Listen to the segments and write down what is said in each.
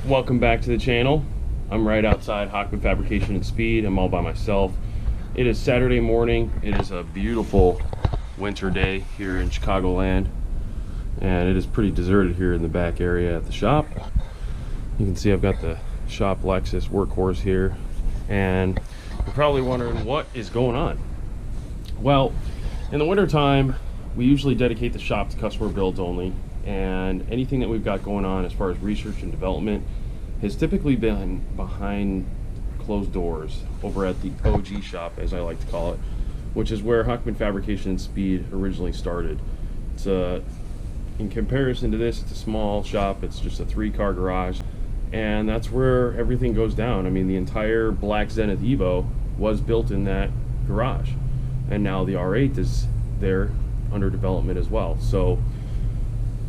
Welcome back to the channel. I'm right outside Hochman Fabrication and Speed. I'm all by myself. It is Saturday morning. It is a beautiful winter day here in Chicagoland, and it is pretty deserted here in the back area at the shop. You can see I've got the shop Lexus workhorse here, and you're probably wondering what is going on. Well, in the winter time, we usually dedicate the shop to customer builds only, and anything that we've got going on as far as research and development has typically been behind closed doors over at the OG shop, as I like to call it, which is where Hochman Fabrication and Speed originally started. It's in comparison to this, it's a small shop. It's just a 3-car garage, and that's where everything goes down. I mean, the entire Black Zenith Evo was built in that garage, and now the R8 is there under development as well. So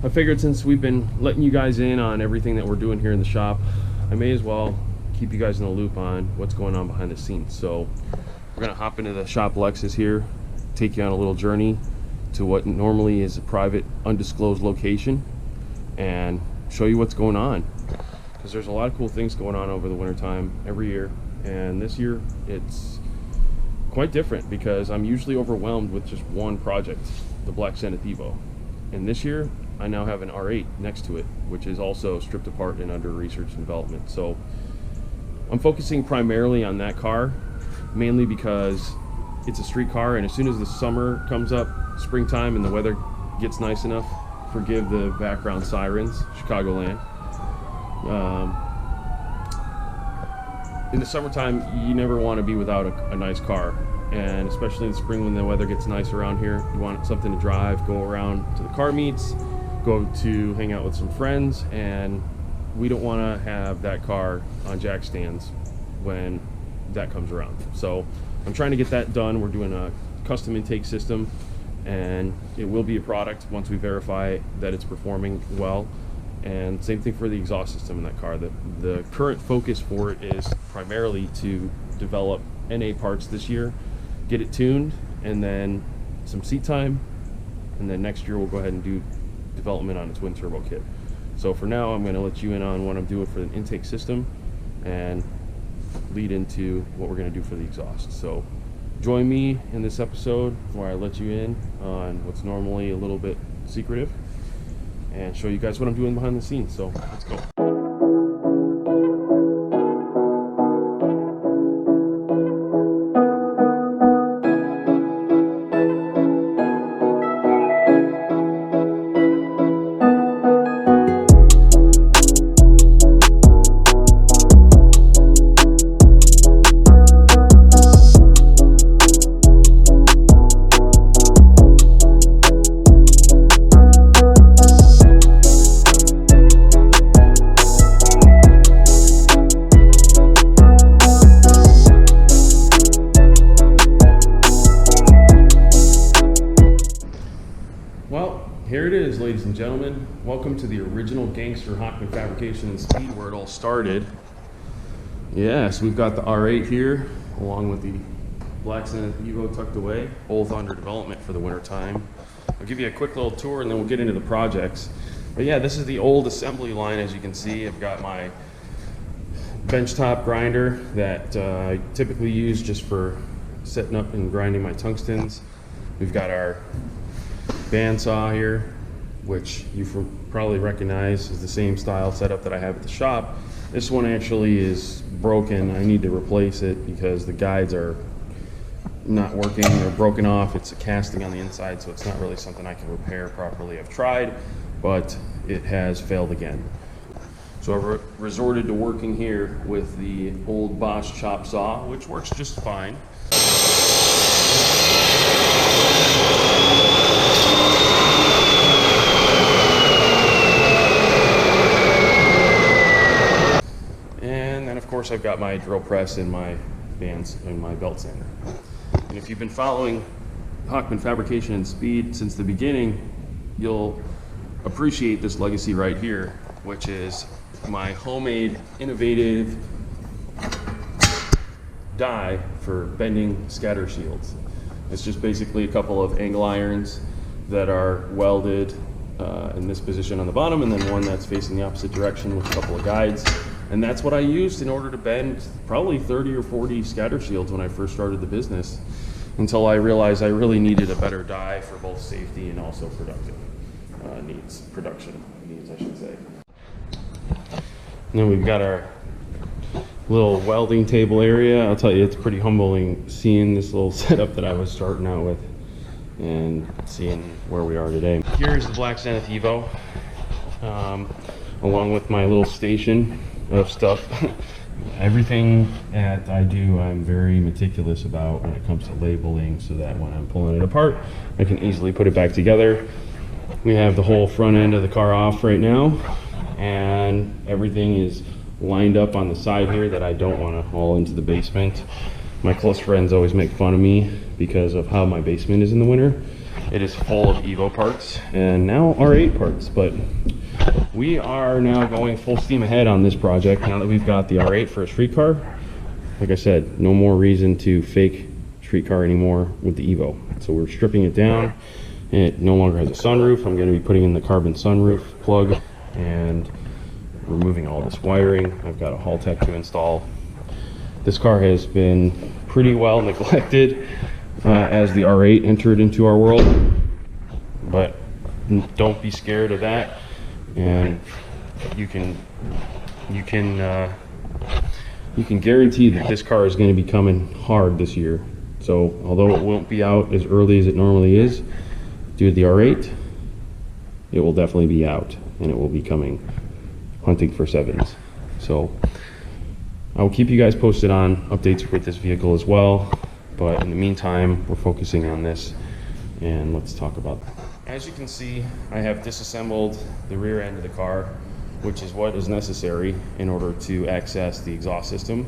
I figured, since we've been letting you guys in on everything that we're doing here in the shop, I may as well keep you guys in the loop on what's going on behind the scenes. So we're gonna hop into the shop Lexus here, take you on a little journey to what normally is a private, undisclosed location, and show you what's going on, because there's a lot of cool things going on over the winter time every year, and this year it's quite different because I'm usually overwhelmed with just one project, the Black Zenith Evo, and this year I now have an R8 next to it, which is also stripped apart and under research and development. So I'm focusing primarily on that car, mainly because it's a street car, and as soon as the summer comes up, springtime, and the weather gets nice enough, forgive the background sirens, Chicagoland. In the summertime, you never want to be without a nice car, and especially in the spring when the weather gets nice around here, you want something to drive, go around to the car meets, go to hang out with some friends, and we don't want to have that car on jack stands when that comes around. So I'm trying to get that done. We're doing a custom intake system, and it will be a product once we verify that it's performing well. And same thing for the exhaust system in that car. The current focus for it is primarily to develop NA parts this year, get it tuned, and then some seat time, and then next year we'll go ahead and do development on a twin turbo kit. So for now, I'm going to let you in on what I'm doing for the intake system and lead into what we're going to do for the exhaust. So join me in this episode where I let you in on what's normally a little bit secretive and show you guys what I'm doing behind the scenes. So let's go. Here it is, ladies and gentlemen. Welcome to the original gangster Hochman Fabrication and Speed, where it all started. Yes, we've got the R8 here, along with the Black Zenith Evo tucked away, both under development for the winter time. I'll give you a quick little tour, and then we'll get into the projects. But yeah, this is the old assembly line. As you can see, I've got my benchtop grinder that I typically use just for setting up and grinding my tungstens. We've got our bandsaw here, which you probably recognize is the same style setup that I have at the shop. This one actually is broken. I need to replace it because the guides are not working. They're broken off. It's a casting on the inside, so it's not really something I can repair properly. I've tried, but it has failed again. So I've resorted to working here with the old Bosch chop saw, which works just fine. Of course, I've got my drill press and my bands and my belt sander. And if you've been following Hochman Fabrication and Speed since the beginning, you'll appreciate this legacy right here, which is my homemade innovative die for bending scatter shields. It's just basically a couple of angle irons that are welded in this position on the bottom, and then one that's facing the opposite direction with a couple of guides. And that's what I used in order to bend probably 30 or 40 scatter shields when I first started the business, until I realized I really needed a better die for both safety and also production needs, I should say. And then we've got our little welding table area. I'll tell you, it's pretty humbling seeing this little setup that I was starting out with and seeing where we are today. Here's the Black Zenith Evo, along with my little station of stuff. Everything that I do, I'm very meticulous about when it comes to labeling, so that when I'm pulling it apart, I can easily put it back together. We have the whole front end of the car off right now, and everything is lined up on the side here that I don't want to haul into the basement. My close friends always make fun of me because of how my basement is in the winter. It is full of Evo parts and now R8 parts, but we are now going full steam ahead on this project now that we've got the R8 for a street car. Like I said, no more reason to fake street car anymore with the Evo. So we're stripping it down. It no longer has a sunroof. I'm going to be putting in the carbon sunroof plug and removing all this wiring. I've got a Haltech to install. This car has been pretty well neglected as the R8 entered into our world, but don't be scared of that. And you can guarantee that this car is going to be coming hard this year. So although it won't be out as early as it normally is due to the R8, it will definitely be out, and it will be coming hunting for sevens. So I'll keep you guys posted on updates with this vehicle as well, but in the meantime, we're focusing on this, and let's talk about that. As you can see, I have disassembled the rear end of the car, which is what is necessary in order to access the exhaust system.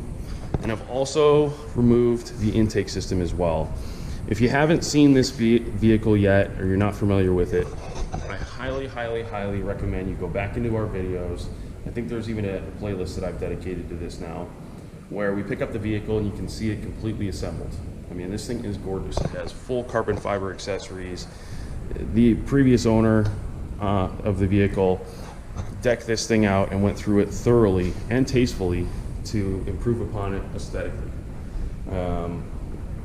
And I've also removed the intake system as well. If you haven't seen this vehicle yet, or you're not familiar with it, I highly recommend you go back into our videos. I think there's even a playlist that I've dedicated to this now, where we pick up the vehicle and you can see it completely assembled. I mean, this thing is gorgeous. It has full carbon fiber accessories. The previous owner of the vehicle decked this thing out and went through it thoroughly and tastefully to improve upon it aesthetically.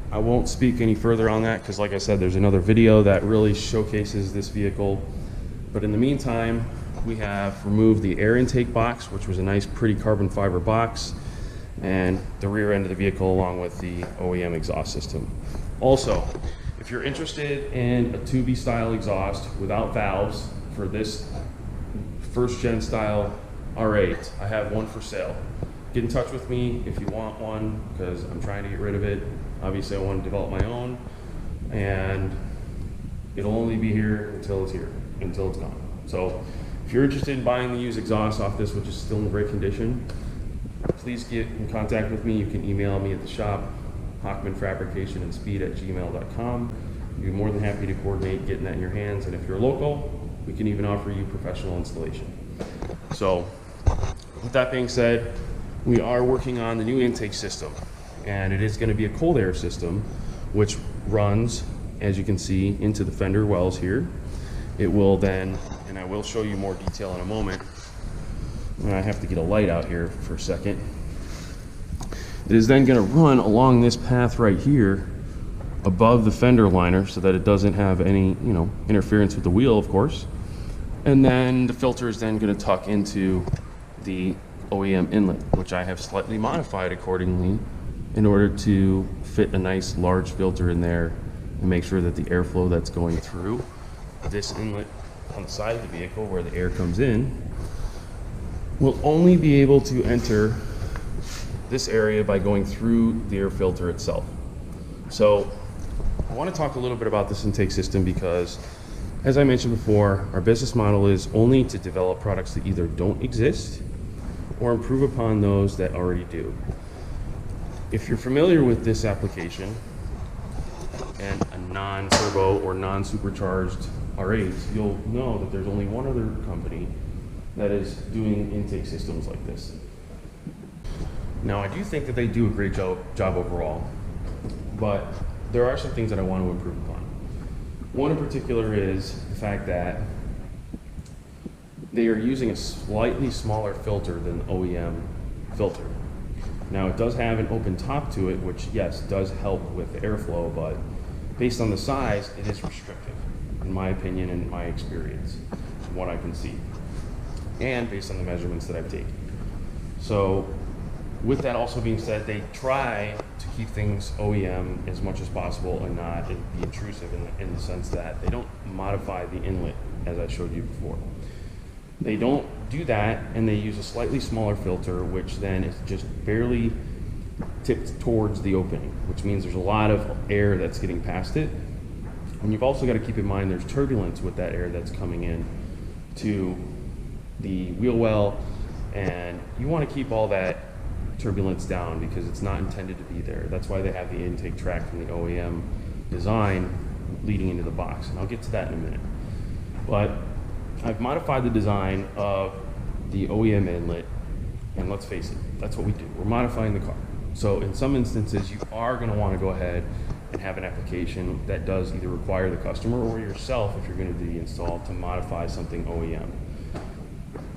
I won't speak any further on that because, like I said, there's another video that really showcases this vehicle. But in the meantime, we have removed the air intake box, which was a nice, pretty carbon fiber box, and the rear end of the vehicle along with the OEM exhaust system. Also, if you're interested in a Tubi style exhaust without valves for this first gen style R8, I have one for sale. Get in touch with me if you want one, because I'm trying to get rid of it. Obviously I want to develop my own, and it'll only be here until it's gone. So if you're interested in buying the used exhaust off this, which is still in great condition, please get in contact with me. You can email me at the shop, Hochman Fabrication and Speed at gmail.com. I'd be more than happy to coordinate getting that in your hands, and if you're local, we can even offer you professional installation. So with that being said, we are working on the new intake system, and it is going to be a cold air system which runs, as you can see, into the fender wells here. It will then, and I will show you more detail in a moment, and I have to get a light out here for a second. It is then going to run along this path right here above the fender liner so that it doesn't have any, interference with the wheel, of course. And then the filter is then going to tuck into the OEM inlet, which I have slightly modified accordingly in order to fit a nice large filter in there and make sure that the airflow that's going through this inlet on the side of the vehicle where the air comes in will only be able to enter this area by going through the air filter itself. So I want to talk a little bit about this intake system because, as I mentioned before, our business model is only to develop products that either don't exist or improve upon those that already do. If you're familiar with this application and a non-turbo or non-supercharged R8, you'll know that there's only one other company that is doing intake systems like this. Now, I do think that they do a great job overall, but there are some things that I want to improve upon. One in particular is the fact that they are using a slightly smaller filter than OEM filter. Now it does have an open top to it, which yes, does help with the airflow, but based on the size, it is restrictive, in my opinion and my experience, from what I can see, and based on the measurements that I've taken. So with that also being said, they try to keep things OEM as much as possible and not be intrusive in the sense that they don't modify the inlet as I showed you before. They don't do that, and they use a slightly smaller filter, which then is just barely tipped towards the opening, which means there's a lot of air that's getting past it. And you've also got to keep in mind there's turbulence with that air that's coming in to the wheel well, and you want to keep all that turbulence down because it's not intended to be there. That's why they have the intake track from the OEM design leading into the box, and I'll get to that in a minute. But I've modified the design of the OEM inlet, and let's face it, that's what we do. We're modifying the car. So in some instances, you are going to want to go ahead and have an application that does either require the customer or yourself, if you're going to do the install, to modify something OEM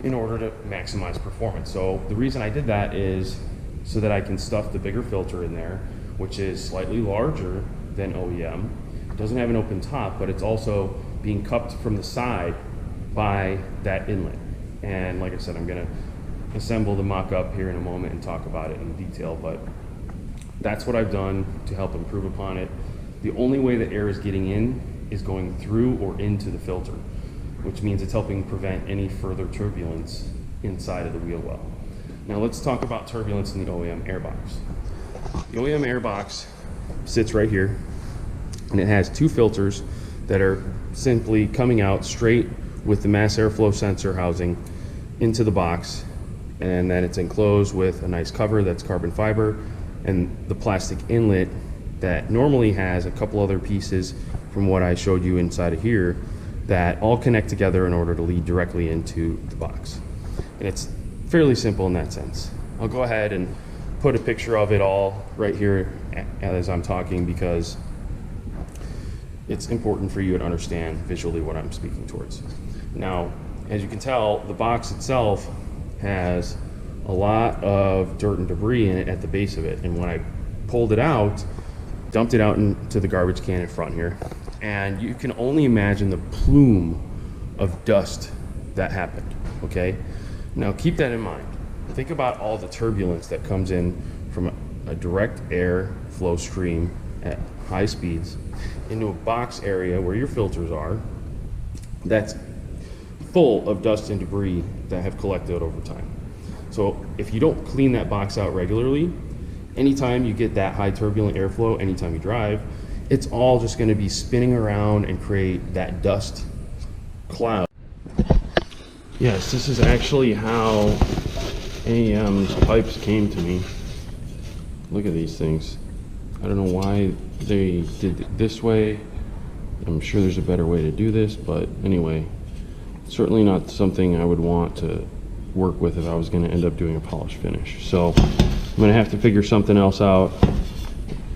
in order to maximize performance. So the reason I did that is so that I can stuff the bigger filter in there, which is slightly larger than OEM. It doesn't have an open top, but it's also being cupped from the side by that inlet. And like I said, I'm gonna assemble the mock-up here in a moment and talk about it in detail, but that's what I've done to help improve upon it. The only way that air is getting in is going through or into the filter, which means it's helping prevent any further turbulence inside of the wheel well. Now let's talk about turbulence in the OEM airbox. The OEM airbox sits right here, and it has two filters that are simply coming out straight with the mass airflow sensor housing into the box, and then it's enclosed with a nice cover that's carbon fiber and the plastic inlet that normally has a couple other pieces from what I showed you inside of here that all connect together in order to lead directly into the box. And it's fairly simple in that sense. I'll go ahead and put a picture of it all right here as I'm talking, because it's important for you to understand visually what I'm speaking towards. Now, as you can tell, the box itself has a lot of dirt and debris in it at the base of it. And when I pulled it out, dumped it out into the garbage can in front here, and you can only imagine the plume of dust that happened, okay? Now keep that in mind. Think about all the turbulence that comes in from a direct air flow stream at high speeds into a box area where your filters are, that's full of dust and debris that have collected over time. So if you don't clean that box out regularly, anytime you get that high turbulent airflow, anytime you drive, it's all just going to be spinning around and create that dust cloud. Yes, this is actually how AM's pipes came to me. Look at these things. I don't know why they did it this way. I'm sure there's a better way to do this, but anyway, certainly not something I would want to work with if I was going to end up doing a polish finish. So I'm going to have to figure something else out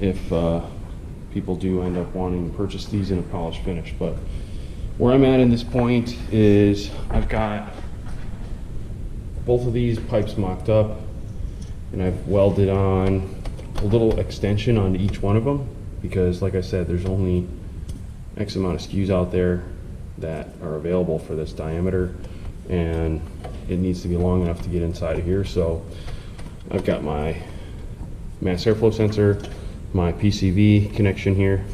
if people do end up wanting to purchase these in a polish finish. But where I'm at this point is I've got both of these pipes mocked up, and I've welded on a little extension onto each one of them, because like I said, there's only X amount of SKUs out there that are available for this diameter, and it needs to be long enough to get inside of here. So I've got my mass airflow sensor, my PCV connection here,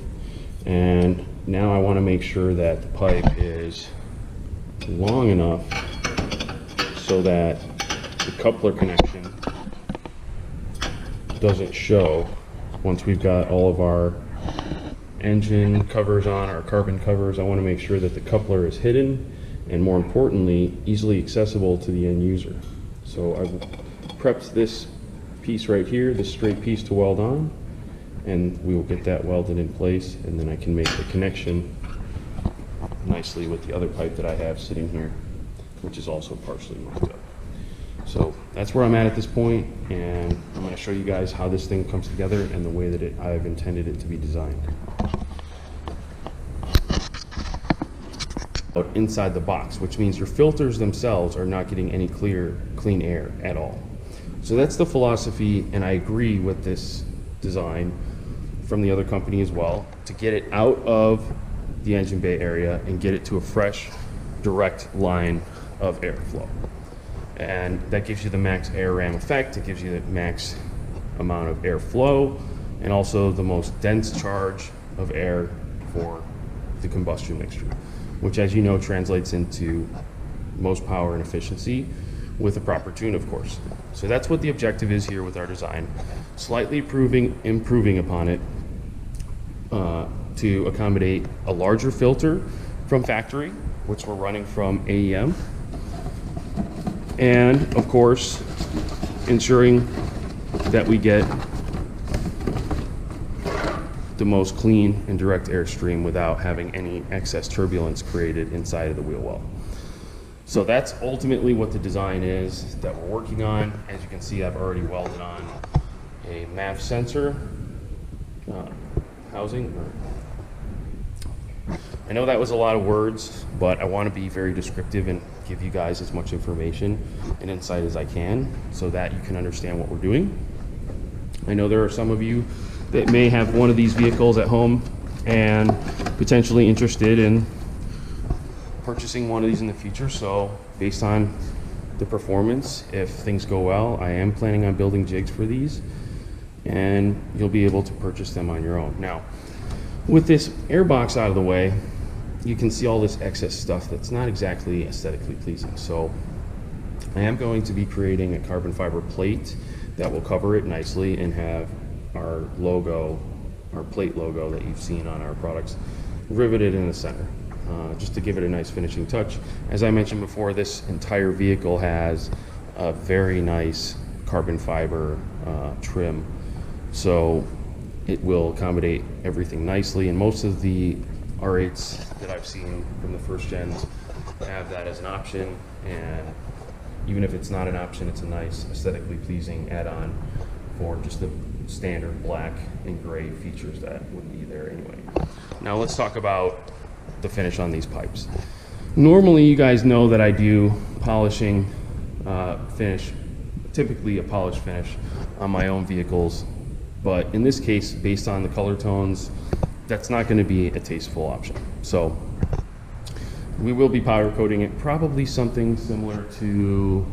and now I want to make sure that the pipe is long enough so that the coupler connection doesn't show once we've got all of our engine covers on, our carbon covers. I want to make sure that the coupler is hidden, and more importantly, easily accessible to the end user. So I've prepped this piece right here, this straight piece to weld on, and we will get that welded in place, and then I can make the connection nicely with the other pipe that I have sitting here, which is also partially mocked up. So that's where I'm at this point, and I'm going to show you guys how this thing comes together and the way that I've intended it to be designed. Inside the box, which means your filters themselves are not getting any clean air at all. So that's the philosophy, and I agree with this design from the other company as well, to get it out of the engine bay area and get it to a fresh, direct line of airflow. And that gives you the max air ram effect, it gives you the max amount of airflow, and also the most dense charge of air for the combustion mixture, which, as you know, translates into most power and efficiency with a proper tune, of course. So that's what the objective is here with our design, slightly improving upon it to accommodate a larger filter from factory, which we're running from AEM, and of course ensuring that we get the most clean and direct airstream without having any excess turbulence created inside of the wheel well. So that's ultimately what the design is that we're working on. As you can see, I've already welded on a MAF sensor housing. I know that was a lot of words, but I want to be very descriptive and give you guys as much information and insight as I can so that you can understand what we're doing. I know there are some of you that may have one of these vehicles at home and potentially interested in purchasing one of these in the future. So based on the performance, if things go well, I am planning on building jigs for these, and you'll be able to purchase them on your own. Now, with this airbox out of the way, you can see all this excess stuff that's not exactly aesthetically pleasing. So I am going to be creating a carbon fiber plate that will cover it nicely and have our logo, our plate logo that you've seen on our products, riveted in the center, just to give it a nice finishing touch. As I mentioned before, this entire vehicle has a very nice carbon fiber trim, so it will accommodate everything nicely, and most of the R8s that I've seen from the first gens have that as an option, and even if it's not an option, it's a nice aesthetically pleasing add-on for just the standard black and gray features that would be there anyway. Now let's talk about the finish on these pipes. Normally, you guys know that I do polishing finish, typically a polished finish on my own vehicles, but in this case, based on the color tones, that's not going to be a tasteful option. So we will be powder coating it, probably something similar to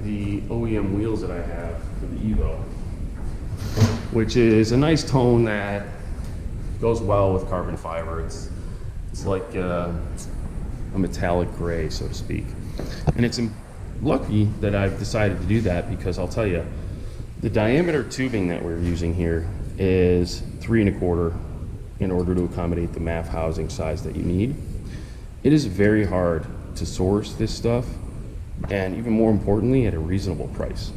the OEM wheels that I have for the Evo, which is a nice tone that goes well with carbon fiber. It's like a metallic gray, so to speak. And it's lucky that I've decided to do that, because I'll tell you, the diameter tubing that we're using here is 3 1/4 in order to accommodate the MAF housing size that you need. It is very hard to source this stuff, and even more importantly, at a reasonable price.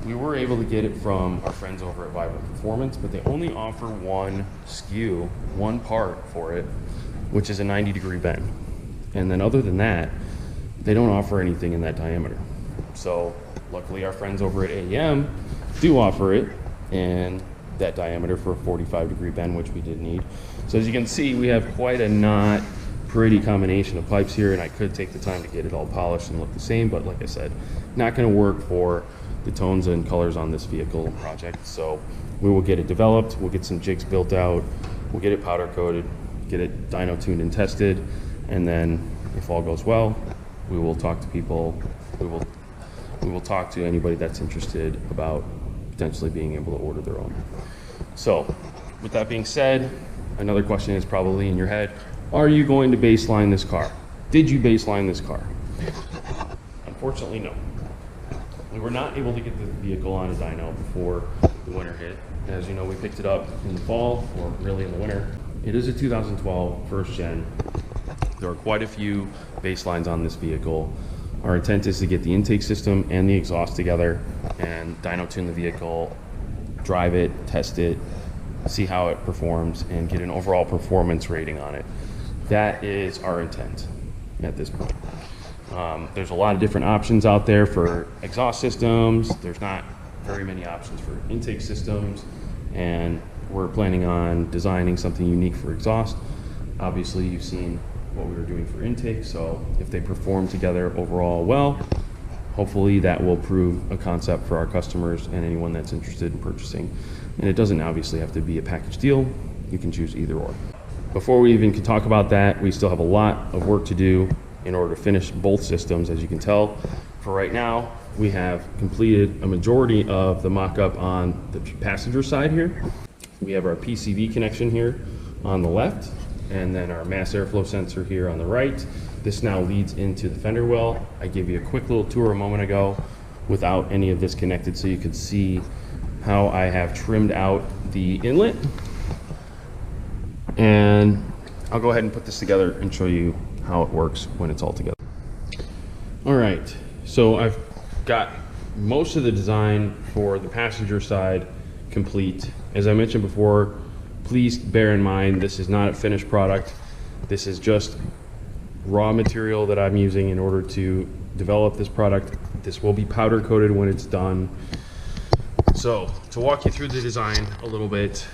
We were able to get it from our friends over at Vibrant Performance, but they only offer one SKU, one part for it, which is a 90-degree bend. And then other than that, they don't offer anything in that diameter. So luckily our friends over at AEM do offer it in that diameter for a 45-degree bend, which we did need. So as you can see, we have quite a not pretty combination of pipes here, and I could take the time to get it all polished and look the same, but like I said, not going to work for the tones and colors on this vehicle project. So we will get it developed, we'll get some jigs built out, we'll get it powder coated, get it dyno tuned and tested, and then if all goes well, we will talk to people, we will talk to anybody that's interested about potentially being able to order their own. So with that being said, another question is probably in your head: are you going to baseline this car? Did you baseline this car? Unfortunately, no. We were not able to get the vehicle on a dyno before the winter hit. As you know, we picked it up in the fall, or really in the winter. It is a 2012 first gen. There are quite a few baselines on this vehicle. Our intent is to get the intake system and the exhaust together and dyno tune the vehicle, drive it, test it, see how it performs, and get an overall performance rating on it. That is our intent at this point. There's a lot of different options out there for exhaust systems. There's not very many options for intake systems, and we're planning on designing something unique for exhaust. Obviously, you've seen what we were doing for intake, so if they perform together overall well, hopefully that will prove a concept for our customers and anyone that's interested in purchasing. And it doesn't obviously have to be a package deal. You can choose either or. Before we even can talk about that, we still have a lot of work to do in order to finish both systems. As you can tell, for right now, we have completed a majority of the mock-up on the passenger side here. We have our PCV connection here on the left, and then our mass airflow sensor here on the right. This now leads into the fender well. I gave you a quick little tour a moment ago without any of this connected, so you could see how I have trimmed out the inlet. And I'll go ahead and put this together and show you how it works when it's all together. All right, so I've got most of the design for the passenger side complete. As I mentioned before, please bear in mind this is not a finished product. This is just raw material that I'm using in order to develop this product. This will be powder coated when it's done. So to walk you through the design a little bit,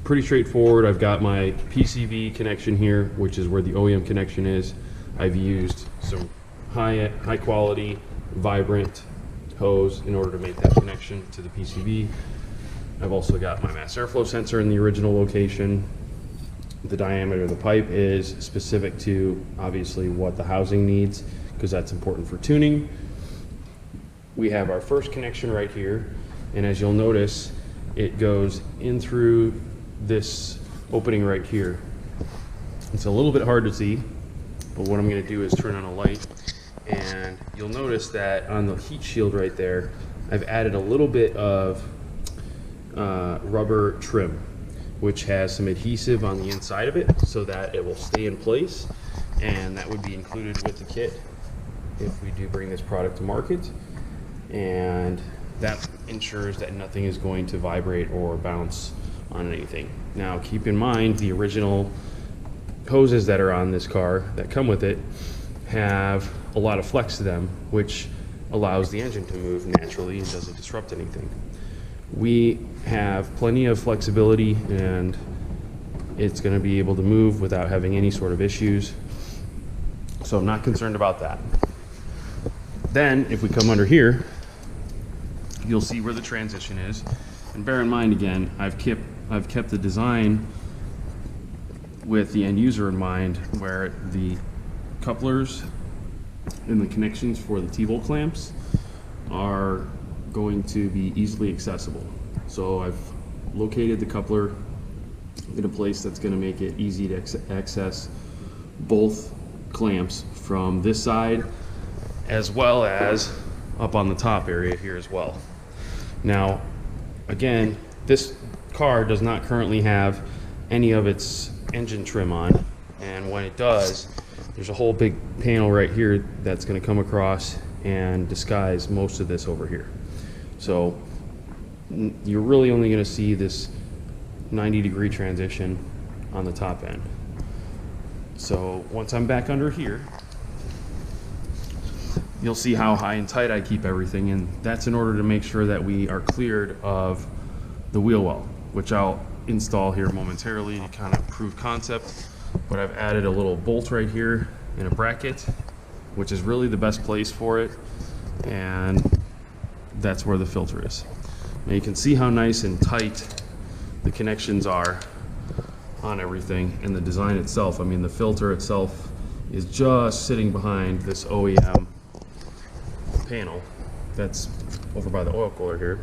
pretty straightforward. I've got my PCV connection here, which is where the OEM connection is. I've used some high quality, vibrant hose in order to make that connection to the PCV. I've also got my mass airflow sensor in the original location. The diameter of the pipe is specific to obviously what the housing needs, because that's important for tuning. We have our first connection right here, and as you'll notice, it goes in through this opening right here. It's a little bit hard to see, but what I'm going to do is turn on a light, and you'll notice that on the heat shield right there, I've added a little bit of rubber trim, which has some adhesive on the inside of it so that it will stay in place, and that would be included with the kit if we do bring this product to market, and that ensures that nothing is going to vibrate or bounce on anything. Now keep in mind, the original hoses that are on this car that come with it have a lot of flex to them, which allows the engine to move naturally and doesn't disrupt anything. We have plenty of flexibility, and it's going to be able to move without having any sort of issues, so I'm not concerned about that. Then if we come under here, you'll see where the transition is, and bear in mind again, I've kept the design with the end user in mind, where the couplers and the connections for the T-bolt clamps are going to be easily accessible. So I've located the coupler in a place that's going to make it easy to access both clamps from this side, as well as up on the top area here as well. Now again, this car does not currently have any of its engine trim on, and when it does, there's a whole big panel right here that's going to come across and disguise most of this over here. So you're really only going to see this 90-degree transition on the top end. So once I'm back under here, you'll see how high and tight I keep everything, and that's in order to make sure that we are cleared of the wheel well, which I'll install here momentarily to kind of prove concept. But I've added a little bolt right here in a bracket, which is really the best place for it, and that's where the filter is. Now you can see how nice and tight the connections are on everything, and the design itself. I mean, the filter itself is just sitting behind this OEM panel that's over by the oil cooler here,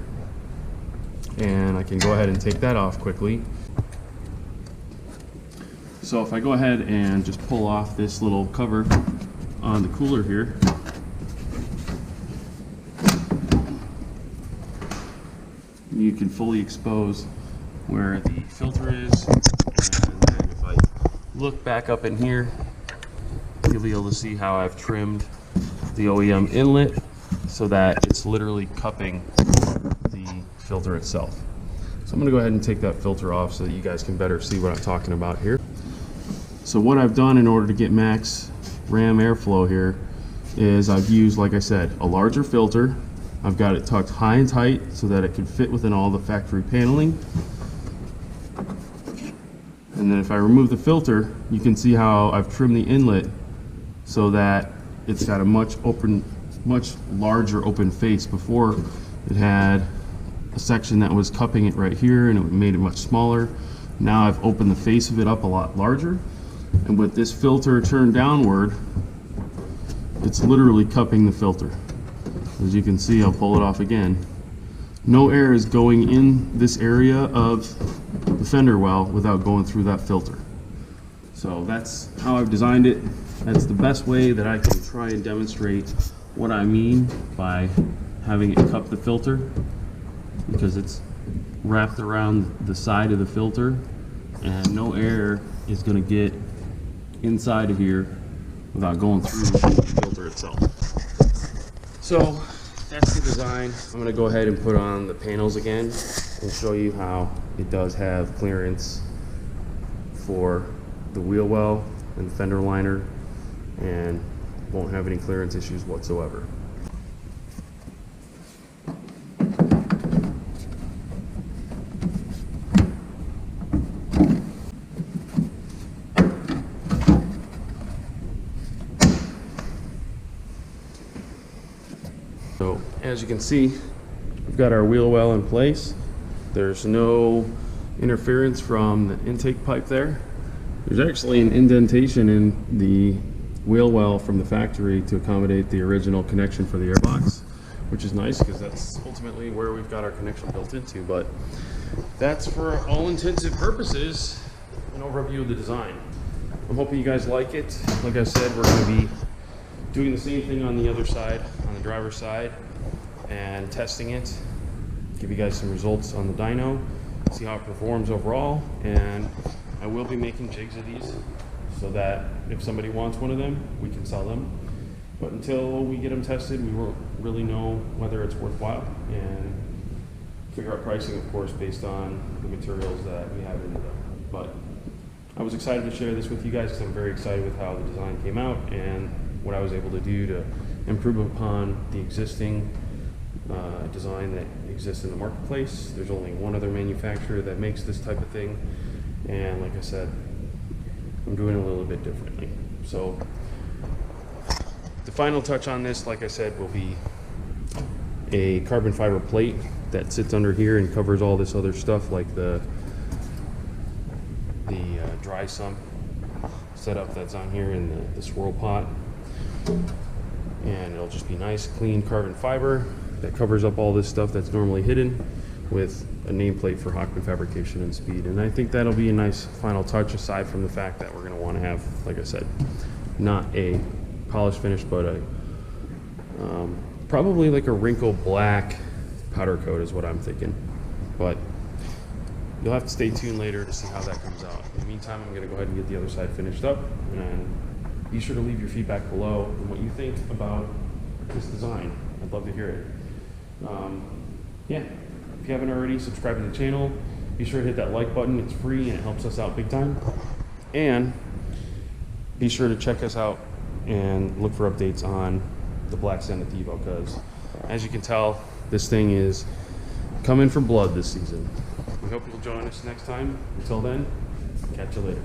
and I can go ahead and take that off quickly. So if I go ahead and just pull off this little cover on the cooler here, you can fully expose where the filter is, and then if I look back up in here, you'll be able to see how I've trimmed the OEM inlet so that it's literally cupping the filter itself. So I'm going to go ahead and take that filter off so that you guys can better see what I'm talking about here. So what I've done in order to get max ram airflow here is I've used, like I said, a larger filter. I've got it tucked high and tight so that it can fit within all the factory paneling. And then if I remove the filter, you can see how I've trimmed the inlet so that it's got a much much larger open face. Before, it had a section that was cupping it right here and it made it much smaller. Now I've opened the face of it up a lot larger, and with this filter turned downward, it's literally cupping the filter. As you can see, I'll pull it off again. No air is going in this area of the fender well without going through that filter. So that's how I've designed it. That's the best way that I can try and demonstrate what I mean by having it cup the filter, because it's wrapped around the side of the filter and no air is going to get inside of here without going through the filter itself. So that's the design. I'm going to go ahead and put on the panels again and show you how it does have clearance for the wheel well and the fender liner, and won't have any clearance issues whatsoever. So as you can see, we've got our wheel well in place. There's no interference from the intake pipe there. There's actually an indentation in the wheel well from the factory to accommodate the original connection for the airbox, which is nice because that's ultimately where we've got our connection built into. But that's, for all intents and purposes, an overview of the design. I'm hoping you guys like it. Like I said, we're going to be doing the same thing on the other side, on the driver's side, and testing it, give you guys some results on the dyno, see how it performs overall. And I will be making jigs of these so that if somebody wants one of them, we can sell them. But until we get them tested, we won't really know whether it's worthwhile, and figure out pricing, of course, based on the materials that we have in them. But I was excited to share this with you guys because I'm very excited with how the design came out and what I was able to do to improve upon the existing design that exists in the marketplace. There's only one other manufacturer that makes this type of thing, and like I said, I'm doing it a little bit differently. So the final touch on this, like I said, will be a carbon fiber plate that sits under here and covers all this other stuff, like the dry sump setup that's on here in the swirl pot. And it'll just be nice, clean carbon fiber that covers up all this stuff that's normally hidden, with a nameplate for Hochman Fabrication and Speed. And I think that'll be a nice final touch, aside from the fact that we're going to want to have, like I said, not a polished finish, but a probably like a wrinkle black powder coat is what I'm thinking. But you'll have to stay tuned later to see how that comes out. In the meantime, I'm going to go ahead and get the other side finished up, and be sure to leave your feedback below on what you think about this design. I'd love to hear it. Yeah, if you haven't already, subscribe to the channel. Be sure to hit that like button. It's free and it helps us out big time. And be sure to check us out and look for updates on the Black Senate Evo, because as you can tell, this thing is coming for blood this season. We hope you'll join us next time. Until then, catch you later.